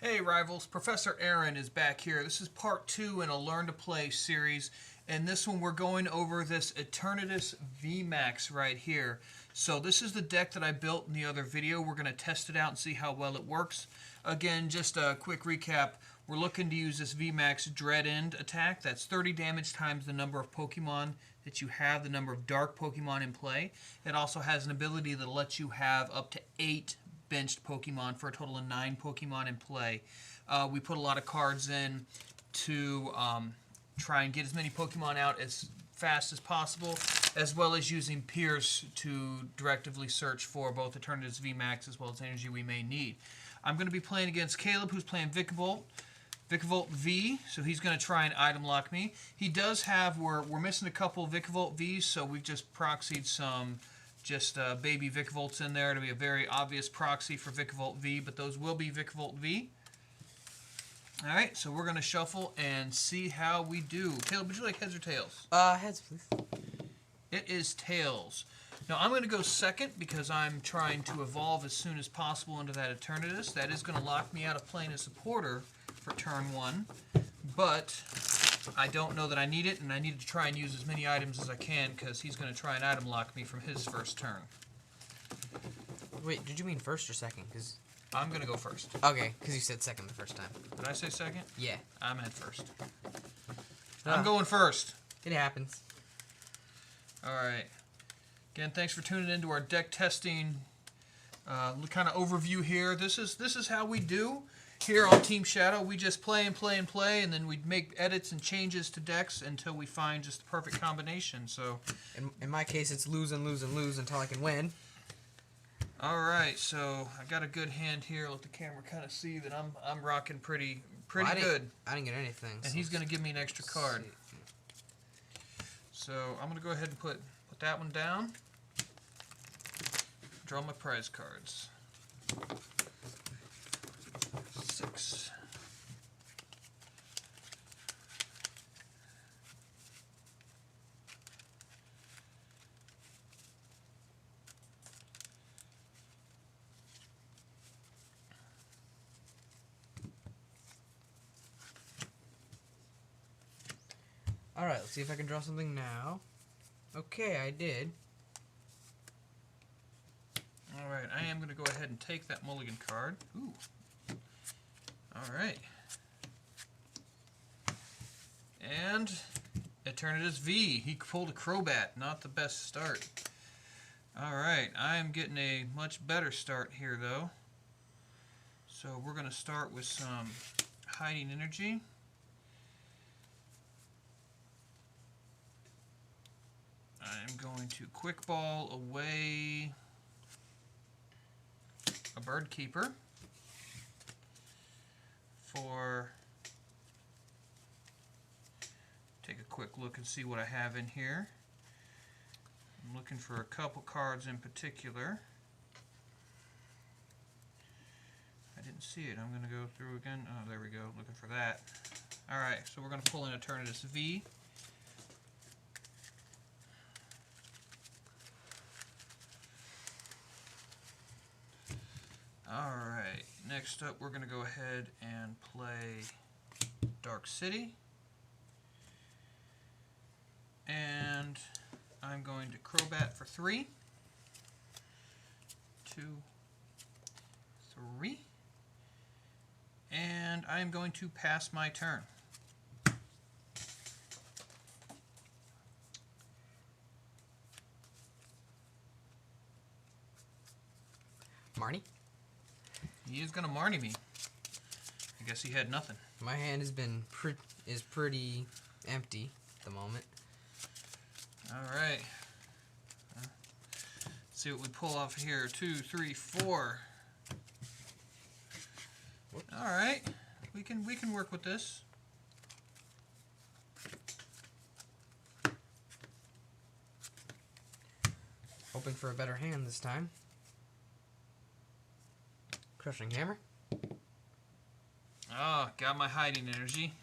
Hey Rivals, Professor Ehrin is back here. This is part 2 in a Learn to Play series, and this one we're going over this Eternatus VMAX right here. So this is the deck that I built in the other video. We're going to test it out and see how well it works. Again, just a quick recap. We're looking to use this VMAX Dread End attack. That's 30 damage times the number of Pokemon that you have, the number of dark Pokemon in play. It also has an ability that lets you have up to 8 benched Pokemon for a total of 9 Pokemon in play. We put a lot of cards in to try and get as many Pokemon out as fast as possible, as well as using Pierce to directively search for both Eternatus VMAX as well as energy we may need. I'm going to be playing against Caleb, who's playing Vikavolt V, so he's going to try and item lock me. He does have, we're missing a couple Vikavolt Vs, so we've just proxied some baby Vikavolts in there to be a very obvious proxy for Vikavolt V, but those will be Vikavolt V. Alright, so we're going to shuffle and see how we do. Caleb, would you like heads or tails? Heads, please. It is tails. Now, I'm going to go second because I'm trying to evolve as soon as possible into that Eternatus. That is going to lock me out of playing a supporter for turn 1, but I don't know that I need it, and I need to try and use as many items as I can because he's going to try and item lock me from his first turn. Wait, did you mean first or second? Cause I'm going to go first. okay, because you said second the first time. Did I say second? Yeah. I'm at first. I'm going first. It happens. Alright. Again, thanks for tuning in to our deck testing kind of overview here. This is how we do. Here on Team Shadow, we just play and play and play, and then we make edits and changes to decks until we find just the perfect combination. So, in my case, it's lose and lose and lose until I can win. all right, so I got a good hand here. Let the camera kind of see that I'm rocking pretty good. I didn't get anything. And so he's going to give me an extra card. So I'm going to go ahead and put that one down. Draw my prize cards. 6. Alright, let's see if I can draw something now. Okay, I did. Alright, I am going to go ahead and take that mulligan card. Ooh. Alright. And Eternatus V. He pulled a Crobat. Not the best start. Alright, I am getting a much better start here, though. So we're going to start with some hiding energy. I'm going to quick ball away a bird keeper for take a quick look and see what I have in here. I'm looking for a couple cards in particular. I didn't see it. I'm going to go through again. Oh, there we go. Looking for that. Alright, so we're going to pull in Eternatus V. Alright, next up we're going to go ahead and play Dark City. And I'm going to Crobat for 3. 2, 3. And I'm going to pass my turn. Marnie? He is going to Marnie me. I guess he had nothing. My hand has been pretty empty at the moment. Alright. Let's see what we pull off here. 2, 3, 4. Alright. We can work with this. Hoping for a better hand this time. Crushing Hammer. Ah, got my hiding energy.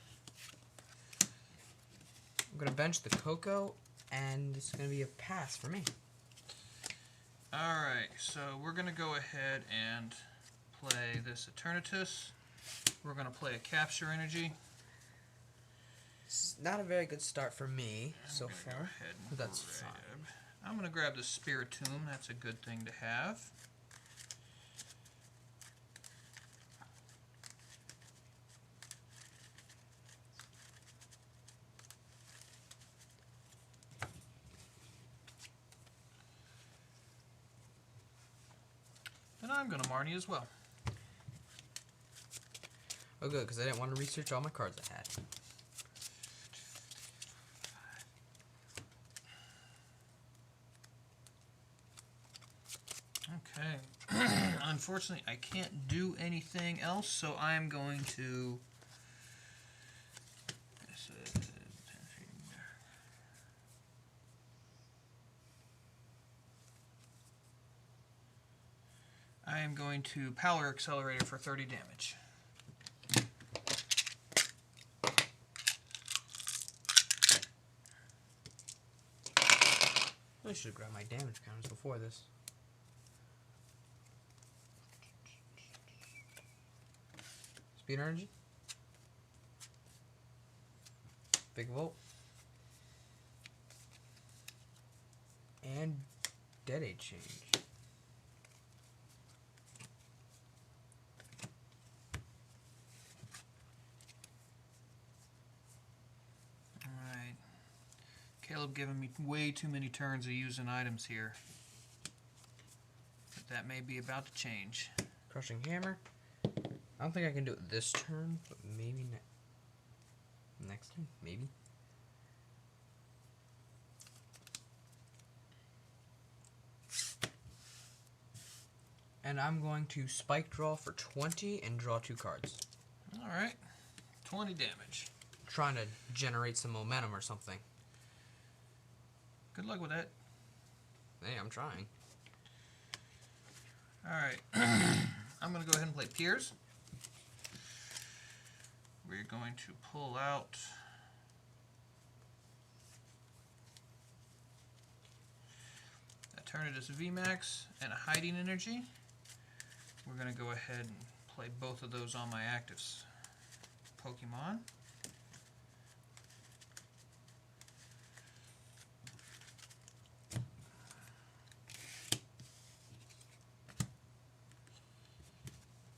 I'm going to bench the Coco, and it's going to be a pass for me. Alright, so we're going to go ahead and play this Eternatus. We're going to play a capture energy. It's not a very good start for me so far. Go ahead and But that's grab. fine. I'm going to grab the Spiritomb. That's a good thing to have. And I'm going to Marnie as well. Oh, good, because I didn't want to research all my cards I had. Okay. Unfortunately, I can't do anything else, so I'm going to... I am going to Power Accelerator for 30 damage. I should have grabbed my damage counters before this. Speed energy. Vikavolt. And Dead Age change. Alright. Caleb giving me way too many turns of using items here. But that may be about to change. Crushing Hammer. I don't think I can do it this turn, but maybe next turn. Maybe. And I'm going to Spike Draw for 20 and draw 2 cards. Alright. 20 damage. Trying to generate some momentum or something. Good luck with that. Hey, I'm trying. Alright. I'm going to go ahead and play Piers. We're going to pull out Eternatus VMAX and a Hiding Energy. We're going to go ahead and play both of those on my active Pokemon.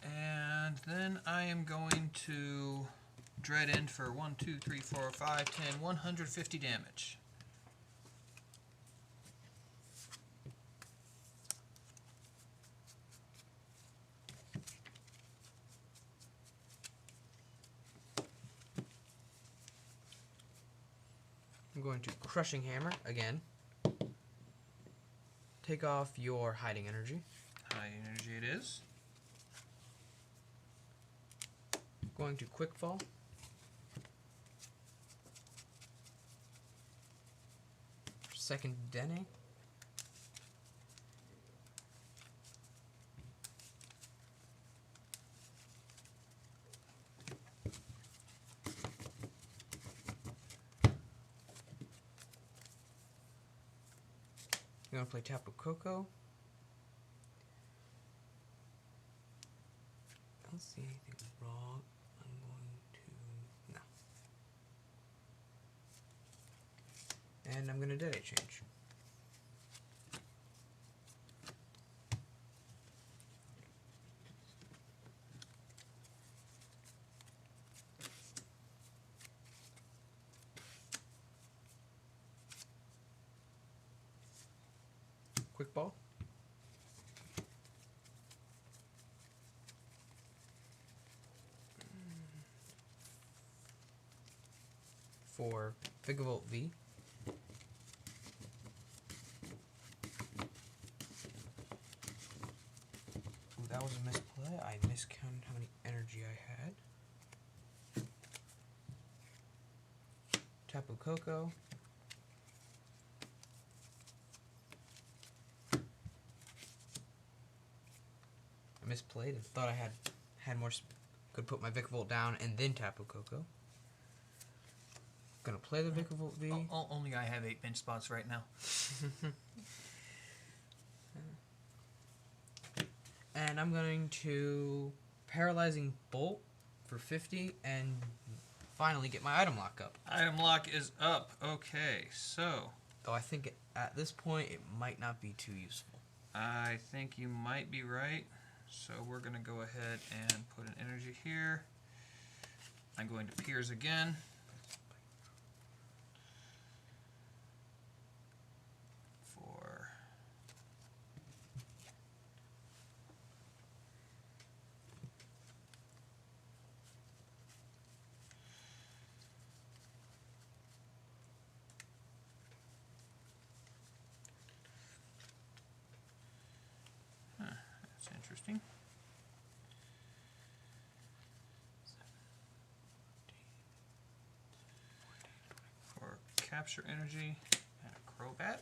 And then I am going to Dread End for 1, 2, 3, 4, 5, 10, 150 damage. I'm going to Crushing Hammer again. Take off your Hiding Energy. Hiding Energy it is. Going to Quick Fall. Second Dene. I'm going to play Tapu Koko. I don't see anything wrong. I'm going to... no. And I'm going to Dead Age change. Quick Ball. For Vikavolt V. Ooh, that was a misplay. I miscounted how many energy I had. Tapu Koko. I misplayed and thought I had more. Could put my Vikavolt down and then Tapu Koko. Gonna play the Vikavolt V. Only I have 8 bench spots right now. And I'm going to Paralyzing Bolt for 50 and finally get my item lock up. Item lock is up. Okay, so Though I think at this point it might not be too useful. I think you might be right. So we're going to go ahead and put an energy here. I'm going to Piers again. For that's interesting. For capture energy and a Crobat.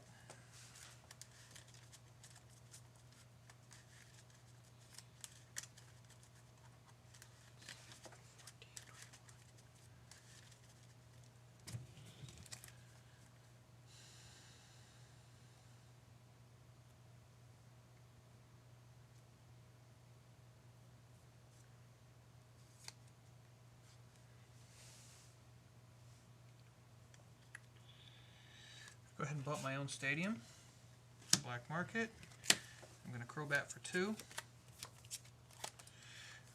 Go ahead and bought my own stadium. Black market. I'm going to Crobat for 2.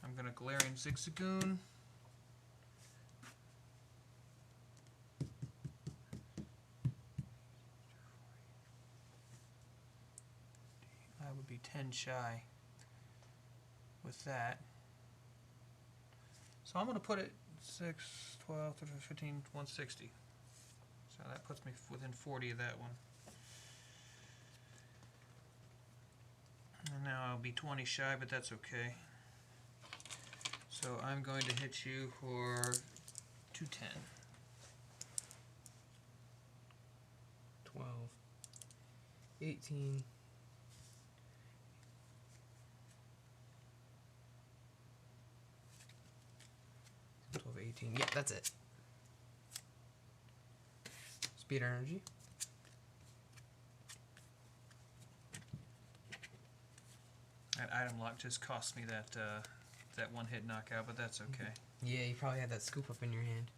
I'm going to Galarian Zigzagoon. I would be 10 shy with that. So I'm going to put it 6, 12, 13, 15, 160. So that puts me within 40 of that one. And now I'll be 20 shy, but that's okay. So I'm going to hit you for 210. 12, 18, 12, 18. Yeah, that's it. Speed energy. That item lock just cost me that that one-hit knockout, but that's okay. Yeah, you probably had that scoop up in your hand.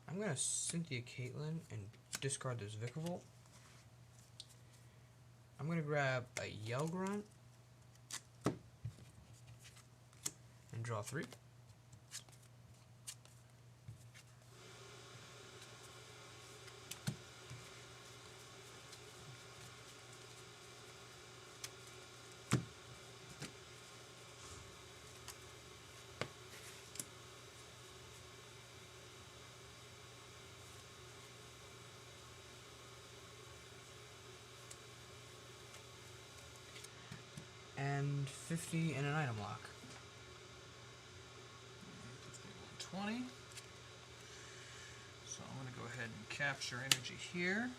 I'm gonna Cynthia Caitlin and discard this Vikavolt. I'm gonna grab a Yell Grunt and draw 3. And 50 and an item lock. 20. So I'm going to go ahead and capture energy here.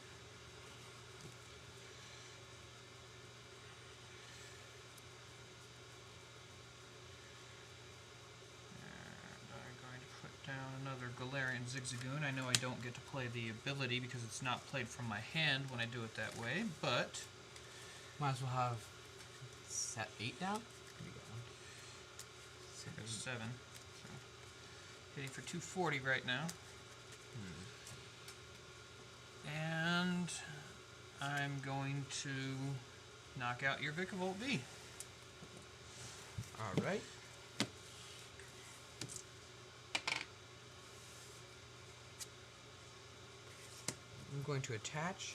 And I'm going to put down another Galarian Zigzagoon. I know I don't get to play the ability because it's not played from my hand when I do it that way, but Might as well have set 8 down. there's 7. So hitting for 240 right now. And I'm going to knock out your Vikavolt V. Alright. I'm going to attach.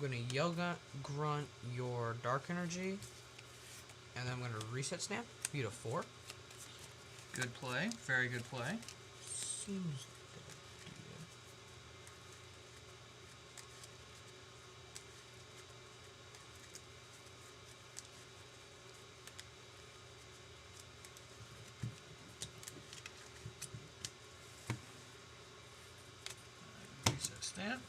I'm going to Yell Grunt your Dark Energy. And then I'm going to Reset Snap. You to 4. Good play. Very good play. Seems like a good idea. Reset snap.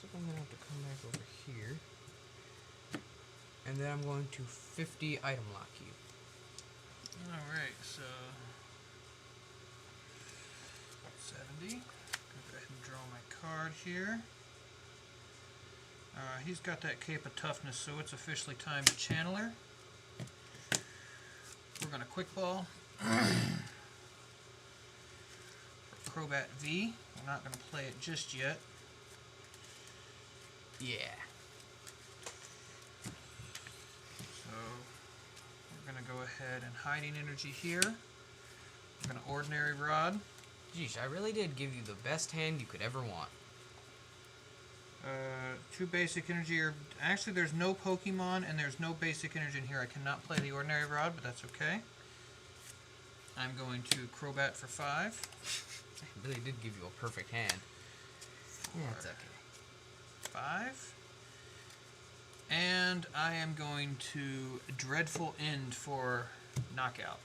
Looks like I'm gonna have to come back over here. And then I'm going to 50 item lock you. Alright, so 70. Go ahead and draw my card here. He's got that Cape of Toughness, so it's officially time to Channeler. We're going to Quick Ball. For Crobat V. We're not going to play it just yet. Yeah. So we're going to go ahead and Hiding Energy here. We're going to Ordinary Rod. Geez, I really did give you the best hand you could ever want. 2 basic energy, or actually there's no Pokemon and there's no basic energy in here. I cannot play the Ordinary Rod, but that's okay. I'm going to Crobat for 5. I really did give you a perfect hand. Yeah, it's okay. 5. And I am going to Dreadful End for Knockout.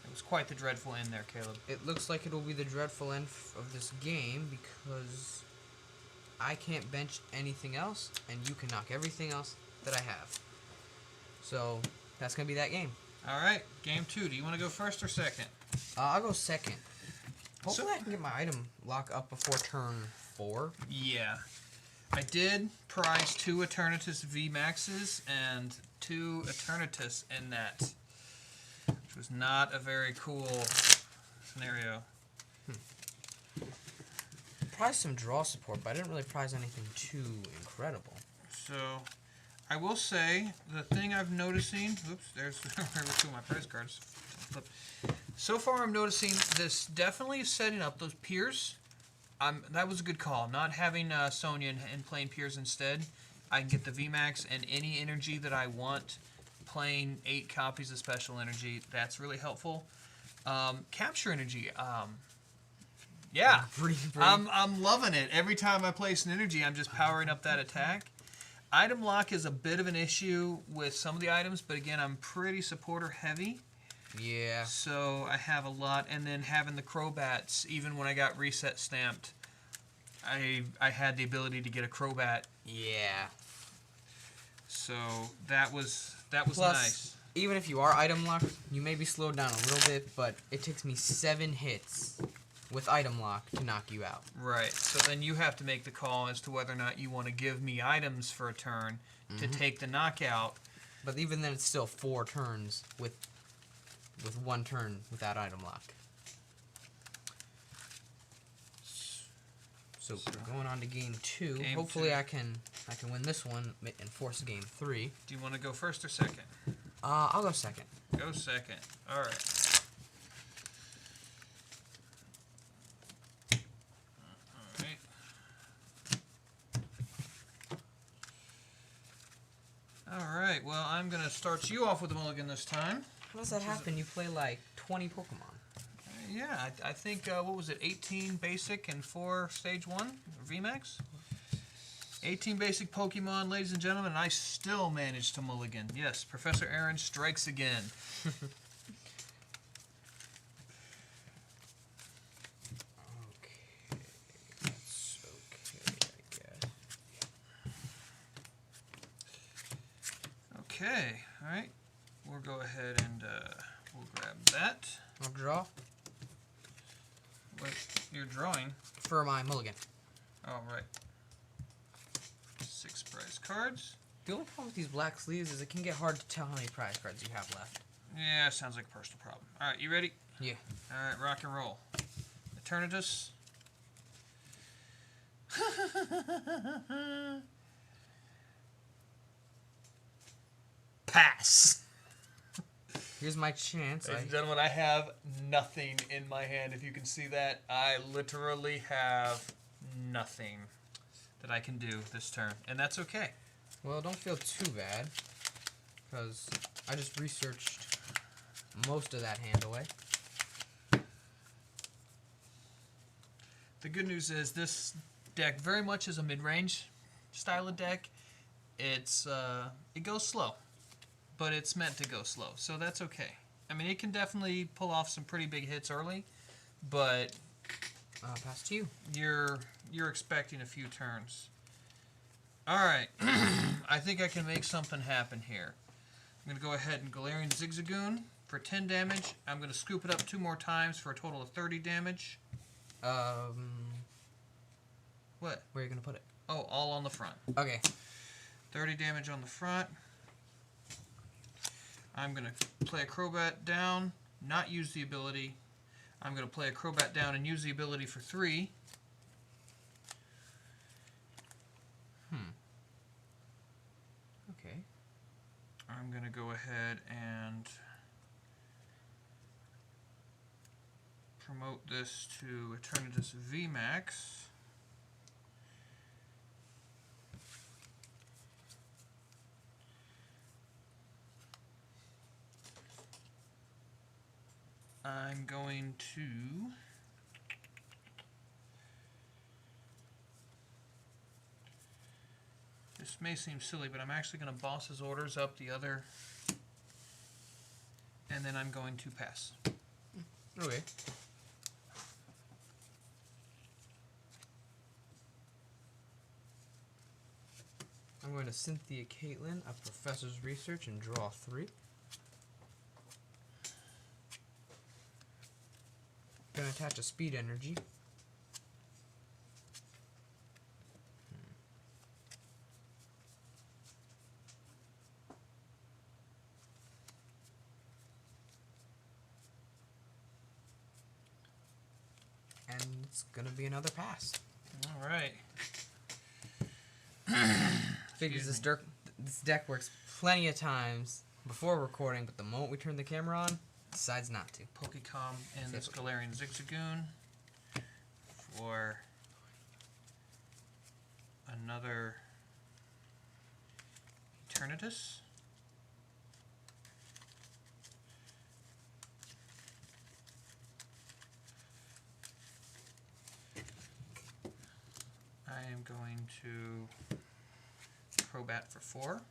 It was quite the dreadful end there, Caleb. It looks like it will be the dreadful end of this game because I can't bench anything else, and you can knock everything else that I have. So that's going to be that game. All right, game 2. Do you want to go first or second? I'll go second. Hopefully I can get my item lock up before turn 4. Yeah. I did prize 2 Eternatus VMAXs and 2 Eternatus in that, which was not a very cool scenario. Prize some draw support, but I didn't really prize anything too incredible. So, I will say, the thing I'm noticing... Oops, there's 2 of my prize cards. So far, I'm noticing this definitely is setting up those Piers. That was a good call. Not having Sonya and playing Piers instead. I can get the VMAX and any energy that I want. Playing 8 copies of special energy. That's really helpful. Capture energy. Yeah, I'm loving it. Every time I place an energy, I'm just powering up that attack. Item lock is a bit of an issue with some of the items, but again, I'm pretty supporter heavy. Yeah. So I have a lot, and then having the Crobats, even when I got reset stamped, I had the ability to get a Crobat. Yeah. So that was Plus, nice. Even if you are item locked, you may be slowed down a little bit, but it takes me 7 hits with item lock to knock you out. Right. So then you have to make the call as to whether or not you want to give me items for a turn to take the knockout. But even then, it's still 4 turns with 1 turn without item lock. So going on to game 2. Hopefully, I can win this one and force game 3. Do you want to go first or second? I'll go second. Go second. All right. Alright, well, I'm going to start you off with a mulligan this time. How does that happen? You play like 20 Pokemon. Yeah, I think, what was it, 18 basic and 4 stage 1 VMAX? 18 basic Pokemon, ladies and gentlemen, and I still managed to mulligan. Yes, Professor Ehrin strikes again. Okay, that's okay, I guess. Okay, alright. We'll go ahead and we'll grab that. I'll draw. What you're drawing? For my mulligan. Oh, right. 6 prize cards. The only problem with these black sleeves is it can get hard to tell how many prize cards you have left. Yeah, sounds like a personal problem. Alright, you ready? Yeah. Alright, rock and roll. Eternatus. Pass! Here's my chance. Ladies and gentlemen, I have nothing in my hand. If you can see that, I literally have nothing that I can do this turn. And that's okay. Well, don't feel too bad, because I just researched most of that hand away. The good news is this deck very much is a mid-range style of deck. It's it goes slow, but it's meant to go slow, so that's okay. I mean, it can definitely pull off some pretty big hits early, but Pass to you. You're expecting a few turns. All right. I think I can make something happen here. I'm going to go ahead and Galarian Zigzagoon for 10 damage. I'm going to scoop it up 2 more times for a total of 30 damage. What? Where are you going to put it? Oh, all on the front. Okay. 30 damage on the front. I'm going to play a Crobat down, not use the ability. I'm going to play a Crobat down and use the ability for 3. Okay. I'm going to go ahead and promote this to Eternatus VMAX. I'm going to this may seem silly, but I'm actually going to boss his orders up the other, and then I'm going to pass. Okay. I'm going to Cynthia Caitlin, a Professor's Research, and draw 3. Going to attach a Speed Energy. And it's going to be another pass. All right. Figures this deck works plenty of times before recording, but the moment we turn the camera on, decides not to. Pokecom and this Galarian Zigzagoon for another Eternatus. I am going to Crobat for 4.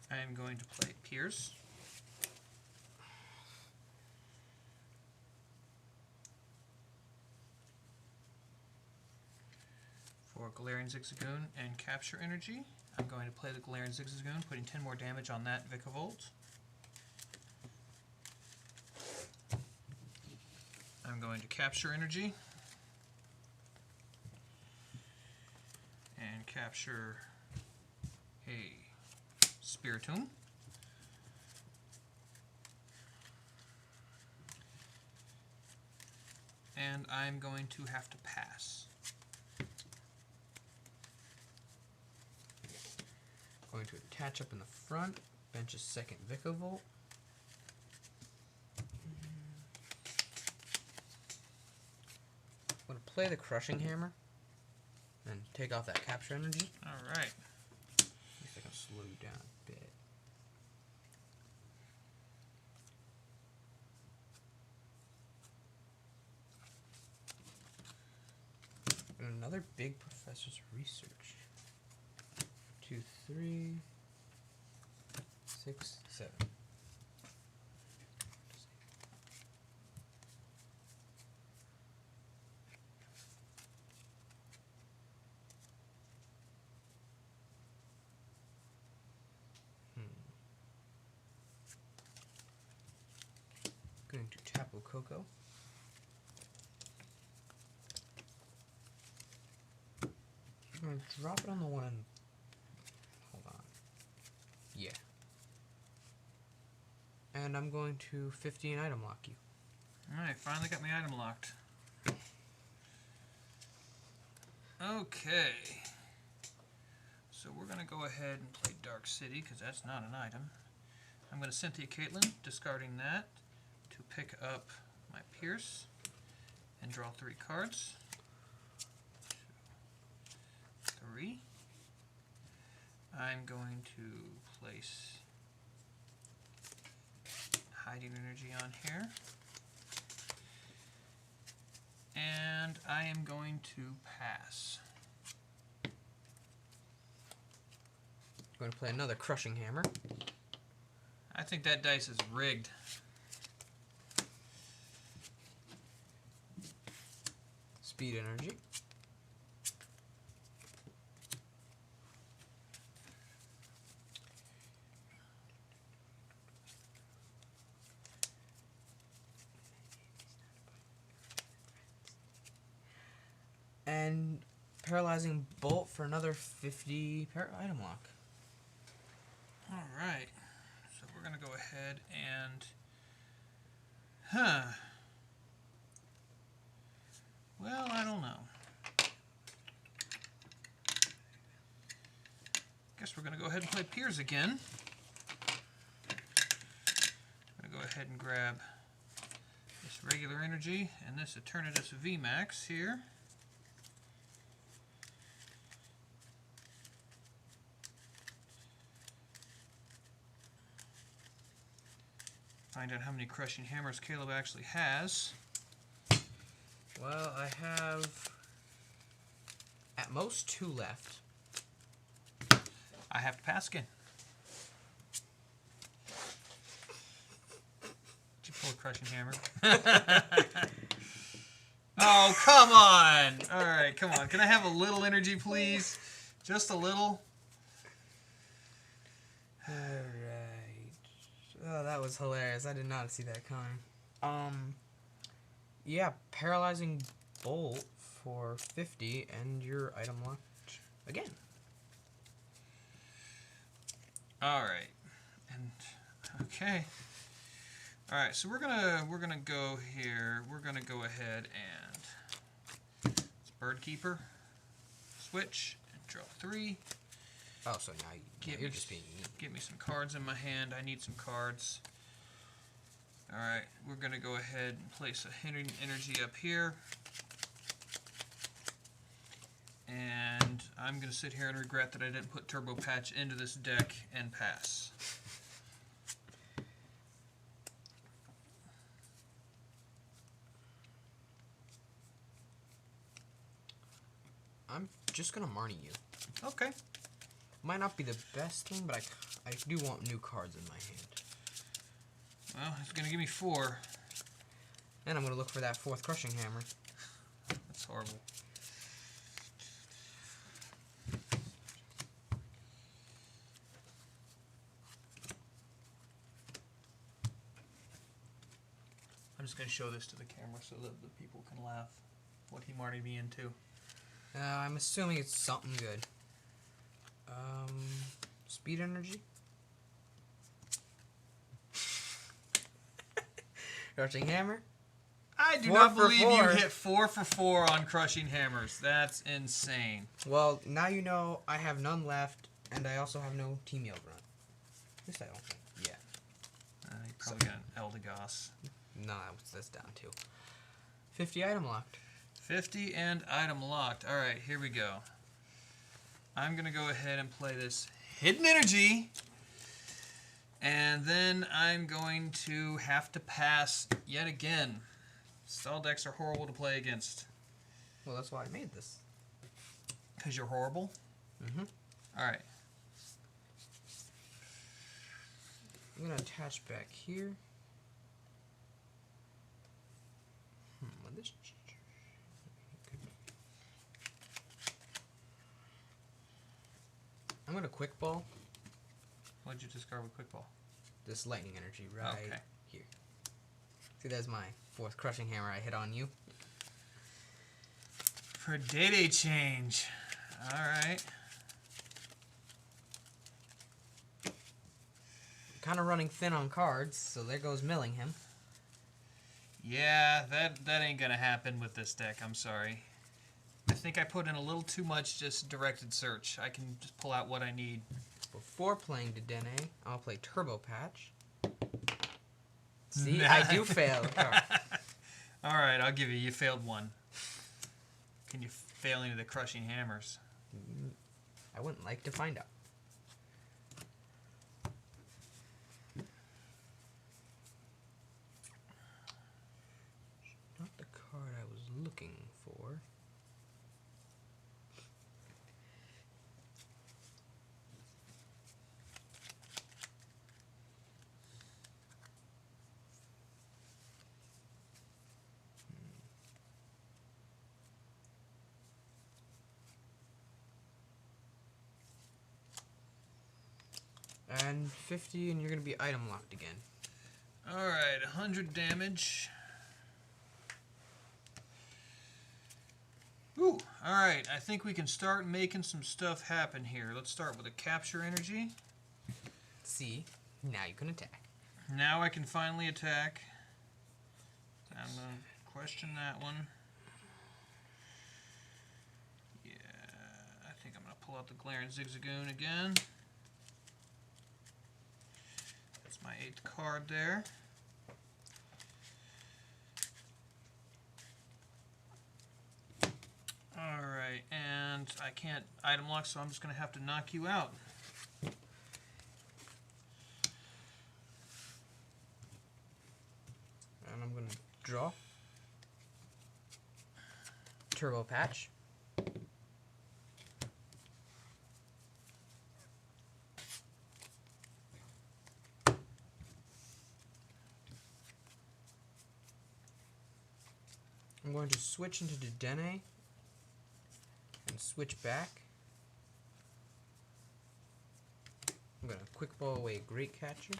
I am going to play Pierce. For Galarian Zigzagoon and Capture Energy, I'm going to play the Galarian Zigzagoon, putting 10 more damage on that Vikavolt. I'm going to Capture Energy and capture a Spiritomb. And I'm going to have to pass. Going to attach up in the front, bench a second Vikavolt. I'm going to play the Crushing Hammer and take off that Capture Energy. Alright. See if I can slow you down a bit. And another big Professor's Research. 2, 3, 6, 7. Going to Tapu Koko. I'm going to drop it on the one in... Hold on. Yeah. And I'm going to 15 item lock you. Alright, finally got my item locked. Okay. So we're going to go ahead and play Dark City, because that's not an item. I'm going to Cynthia Caitlin, discarding that, to pick up my Pierce and draw 3 cards. 2, 3. I'm going to place Hiding Energy on here. And I am going to pass. Going to play another Crushing Hammer. I think that dice is rigged. Speed energy. And paralyzing bolt for another 50 item lock. All right. So we're going to go ahead and... Well, I don't know. Guess we're going to go ahead and play Piers again. I'm going to go ahead and grab this regular energy and this Eternatus VMAX here. Find out how many crushing hammers Caleb actually has. Well, I have at most 2 left. I have to pass again. Did you pull a crushing hammer? Oh, come on! Alright, come on. Can I have a little energy, please? Just a little? Alright. Oh, that was hilarious. I did not see that coming. Yeah, paralyzing bolt for 50 and your item locked again. Alright. And okay. Alright, so we're gonna go here. We're gonna go ahead and it's Bird Keeper. Switch and draw 3. Oh, so now you're just being mean. Get me some cards in my hand. I need some cards. Alright, we're going to go ahead and place a hidden energy up here. And I'm going to sit here and regret that I didn't put Turbo Patch into this deck and pass. I'm just going to Marnie you. Okay. Might not be the best thing, but I do want new cards in my hand. Well, it's going to give me 4. And I'm going to look for that 4th crushing hammer. That's horrible. I'm just going to show this to the camera so that the people can laugh what he married me into. I'm assuming it's something good. Speed energy? Crushing hammer? I do 4 not for believe 4. you hit 4 for 4 on crushing hammers. That's insane. Well, now you know I have none left, and I also have no team yield run. At least I don't think. Yeah. You probably got an Eldegoss. No, that's down to 50 item locked. 50 and item locked. Alright, here we go. I'm going to go ahead and play this hidden energy. And then I'm going to have to pass yet again. Stall decks are horrible to play against. Well, that's why I made this. Because you're horrible? Mm-hmm. Alright. I'm going to attach back here. What this? I'm going to quick ball. What'd you discard with Quick Ball? This lightning energy right Okay. here. See, there's my 4th crushing hammer I hit on you. For Day change. Alright. Kind of running thin on cards, so there goes Millingham. Yeah, that ain't gonna happen with this deck, I'm sorry. I think I put in a little too much just directed search. I can just pull out what I need. Before playing Dedenne, I'll play Turbo Patch. See, I do fail. Alright, I'll give you. You failed 1. Can you fail into the crushing hammers? I wouldn't like to find out. Not the card I was looking for. And 50, and you're going to be item locked again. Alright, 100 damage. Ooh, alright, I think we can start making some stuff happen here. Let's start with a capture energy. See, now you can attack. Now I can finally attack. I'm going to question that one. Yeah, I think I'm going to pull out the Glaring Zigzagoon again. That's my 8th card there. Alright, and I can't item lock, so I'm just going to have to knock you out. And I'm going to draw. Turbo Patch. I'm going to switch into Dedenne and switch back. I'm going to quick ball away Great Catcher.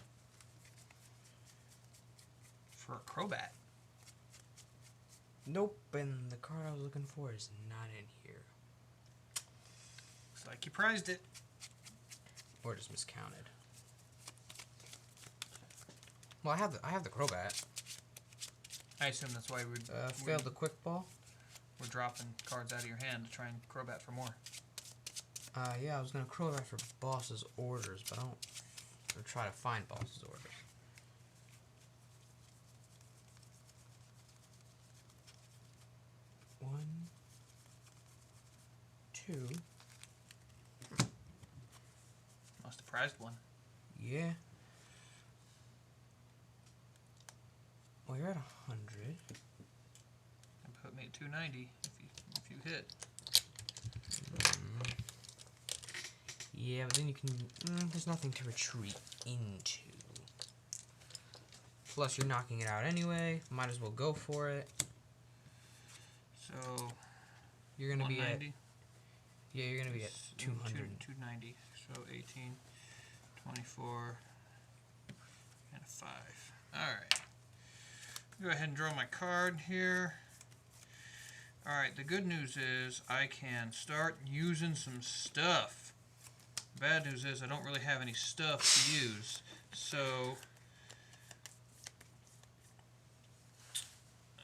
For a Crobat. Nope, and the card I was looking for is not in here. Looks like you prized it. Or just miscounted. Well, I have the Crobat. I assume that's why Failed the quick ball. we're dropping cards out of your hand to try and Crobat for more. Yeah, I was gonna Crobat for boss's orders, but I don't. Or try to find boss's orders. One, two. Must have prized one. Yeah. Well, you're at 100. And put me at 290 if you hit. Yeah, but then you can. There's nothing to retreat into. Plus, you're knocking it out anyway. Might as well go for it. So You're gonna be at. 190. Yeah, you're gonna be at 200. 290. So 18, 24, and a 5. Alright. Go ahead and draw my card here. Alright, the good news is I can start using some stuff. Bad news is I don't really have any stuff to use. So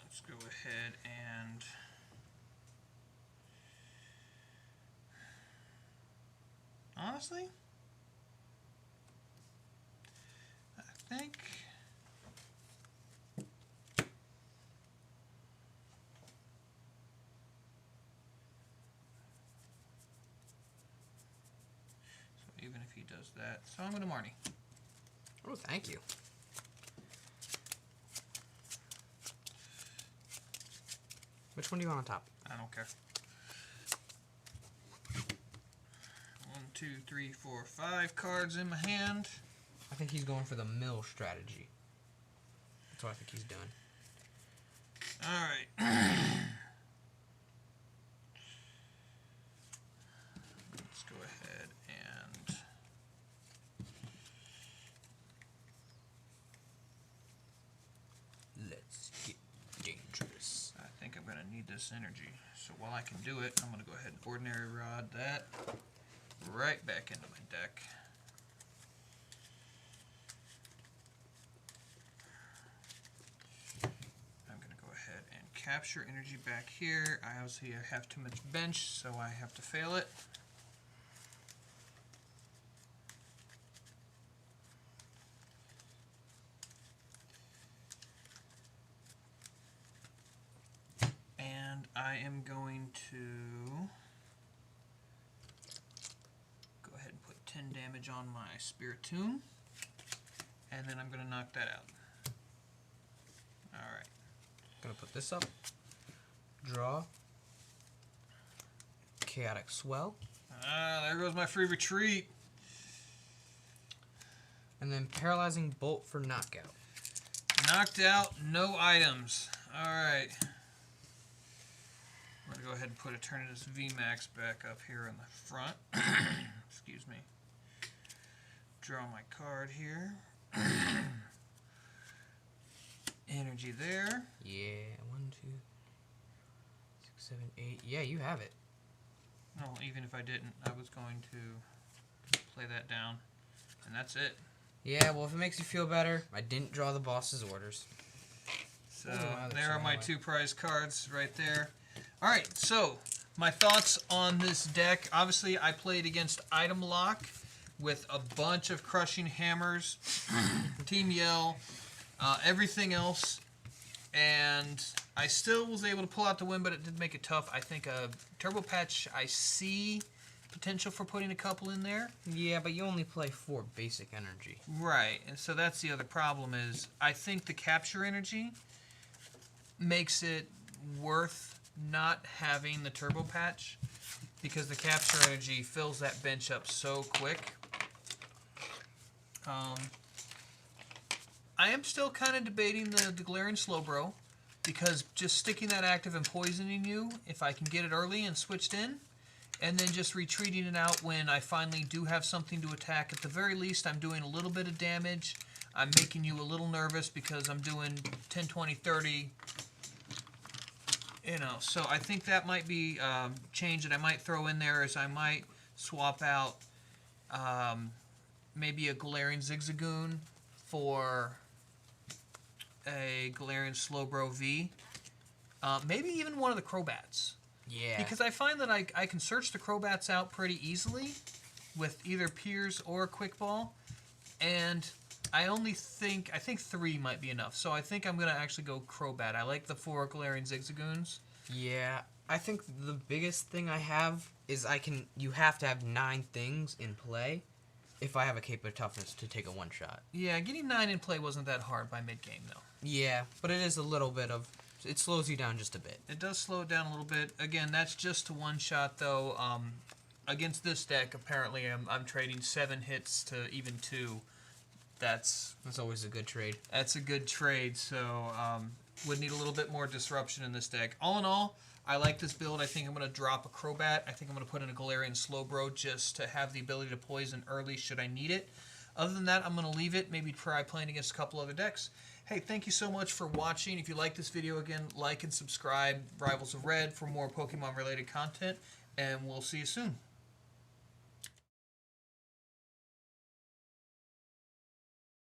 let's go ahead and honestly, I think so even if he does that, so I'm going to Marnie. Oh, thank you. Which one do you want on top? I don't care. 1, 2, 3, 4, 5 cards in my hand. I think he's going for the mill strategy. That's what I think he's doing. Alright. Let's go ahead and Let's get dangerous. I think I'm going to need this energy. So while I can do it, I'm going to go ahead and Ordinary Rod that right back into my deck. I'm going to go ahead and capture energy back here. I obviously have too much bench, so I have to fail it. And I am going to go ahead and put 10 damage on my Spiritomb, and then I'm going to knock that out. Alright. Gonna put this up. Draw. Chaotic Swell. Ah, there goes my free retreat. And then Paralyzing Bolt for knockout. Knocked out, no items. Alright. I'm going to go ahead and put Eternatus VMAX back up here in the front. Excuse me. Draw my card here. Energy there. Yeah, 1, 2, 6, 7, 8. Yeah, you have it. No, even if I didn't, I was going to play that down. And that's it. Yeah, well, if it makes you feel better, I didn't draw the boss's orders. So there are my anyway. 2 prize cards right there. Alright, so my thoughts on this deck. Obviously, I played against Item Lock with a bunch of Crushing Hammers, Team Yell, everything else. And I still was able to pull out the win, but it did make it tough. I think a Turbo Patch, I see potential for putting a couple in there. Yeah, but you only play 4 basic energy. Right, and so that's the other problem is I think the capture energy makes it worth not having the Turbo Patch because the capture energy fills that bench up so quick. I am still kind of debating the Galarian Slowbro because just sticking that active and poisoning you, if I can get it early and switched in, and then just retreating it out when I finally do have something to attack. At the very least, I'm doing a little bit of damage. I'm making you a little nervous because I'm doing 10, 20, 30. You know, so I think that might be change that I might throw in there is I might swap out maybe a Galarian Zigzagoon for a Galarian Slowbro V. Maybe even one of the Crobats. Yeah. Because I find that I can search the Crobats out pretty easily with either Piers or Quick Ball. And I think 3 might be enough. So I think I'm going to actually go Crobat. I like the 4 Galarian Zigzagoons. Yeah, I think the biggest thing I have is you have to have 9 things in play if I have a Cape of Toughness to take a one-shot. Yeah, getting 9 in play wasn't that hard by mid-game, though. Yeah, but it is a little bit of... It slows you down just a bit. It does slow it down a little bit. Again, that's just to one-shot, though. Against this deck, apparently, I'm trading 7 hits to even 2. That's always a good trade. That's a good trade, so would need a little bit more disruption in this deck. All in all, I like this build. I think I'm going to drop a Crobat. I think I'm going to put in a Galarian Slowbro just to have the ability to poison early should I need it. Other than that, I'm going to leave it. Maybe try playing against a couple other decks. Hey, thank you so much for watching. If you like this video, again, like and subscribe. Rivals of Red for more Pokemon-related content, and we'll see you soon.